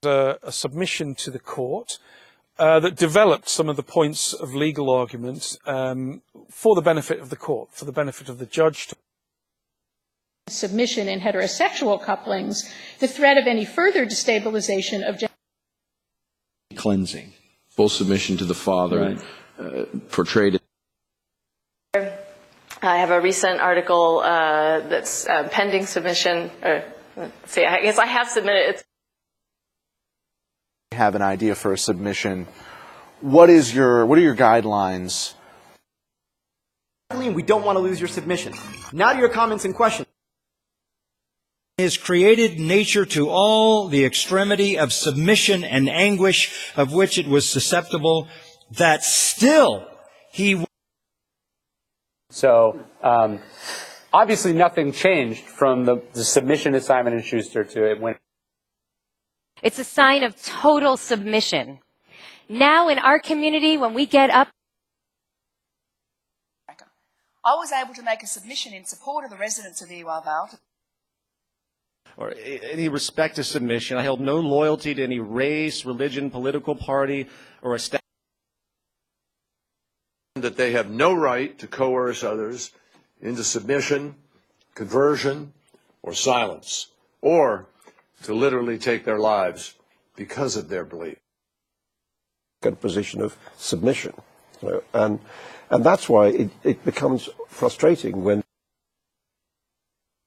A submission to the court that developed some of the points of legal argument for the benefit of the court, for the benefit of the judge. Submission in heterosexual couplings, the threat of any further destabilization of cleansing. Full submission to the Father, right. Portrayed. I have a recent article that's pending submission. I guess I have submitted it. Have an idea for a submission. What are your guidelines? We don't want to lose your submission. Now to your comments and questions. His created nature to all the extremity of submission and anguish of which it was susceptible, that still he. So obviously nothing changed from the submission of Simon & Schuster to it when. It's a sign of total submission. Now in our community, when we get up, I was able to make a submission in support of the residents of the Iwa Vale. Or any respect to submission. I held no loyalty to any race, religion, political party, or establishment. That they have no right to coerce others into submission, conversion, or silence, or to literally take their lives because of their belief. A position of submission, and that's why it becomes frustrating when.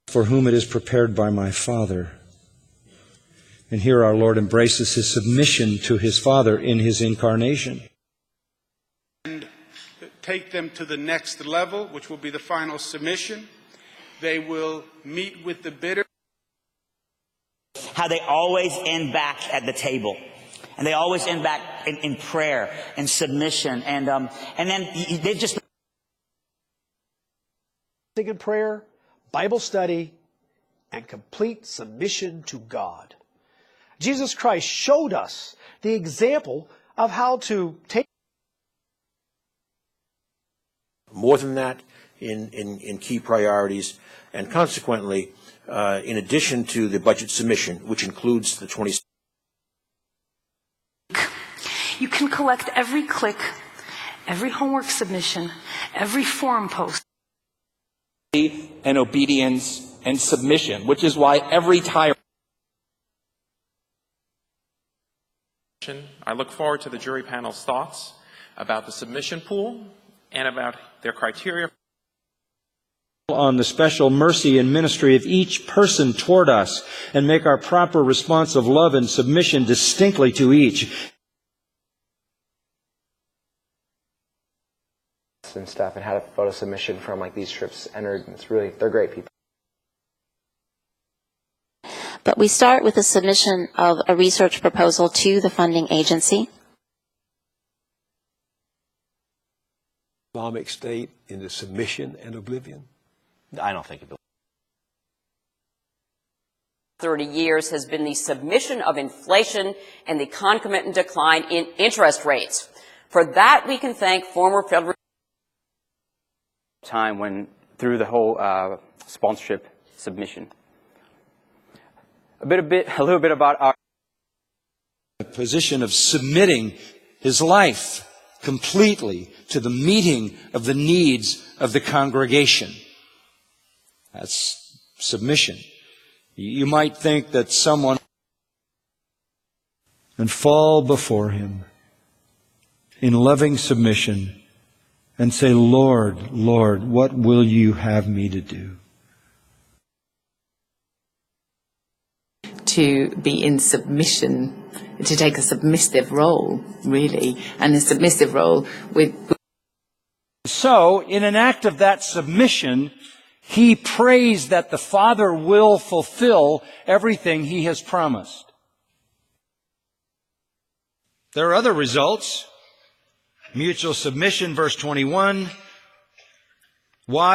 For whom it is prepared by my Father. And here our Lord embraces his submission to his Father in his incarnation. And take them to the next level, which will be the final submission. They will meet with the bitter. How they always end back at the table. And they always end back in prayer and submission. And then they just. Sacred prayer, Bible study, and complete submission to God. Jesus Christ showed us the example of how to take. More than that in key priorities, and consequently, in addition to the budget submission, which includes the 20. You can collect every click, every homework submission, every forum post. And obedience and submission, which is why every tyrant. I look forward to the jury panel's thoughts about the submission pool and about their criteria. On the special mercy and ministry of each person toward us, and make our proper response of love and submission distinctly to each. And stuff, and had a photo submission from like these trips entered. It's really, they're great people. But we start with a submission of a research proposal to the funding agency. Islamic State into submission and oblivion? I don't think it. 30 years has been the submission of inflation and the concomitant decline in interest rates. For that, we can thank former federal time when through the whole sponsorship submission. A little bit about our position of submitting his life completely to the meeting of the needs of the congregation. That's submission. You might think that someone and fall before him in loving submission and say, Lord, Lord, what will you have me to do? To be in submission, to take a submissive role, really, and a submissive role with. So, in an act of that submission, he prays that the Father will fulfill everything he has promised. There are other results. Mutual submission, verse 21. Why?